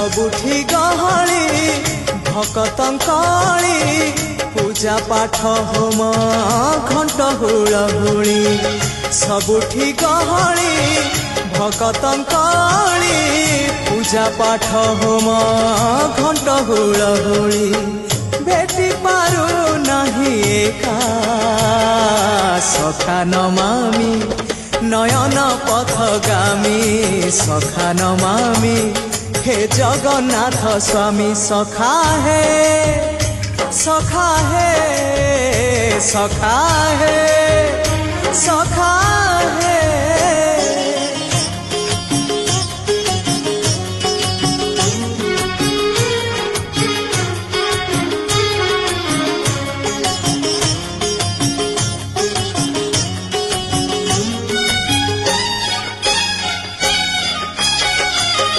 सबुठी गहली भकतंकली पूजा पाठ होम घंट हुलहुली सबुठी गहली भकतंकली पूजा पाठ होम घंट हुलहुली भेटी पारू नहीं एका सखा नमामि नयन पथगामी सखा नमामि हे जगन्नाथ स्वामी सखा है सखा है सखा है सखा है।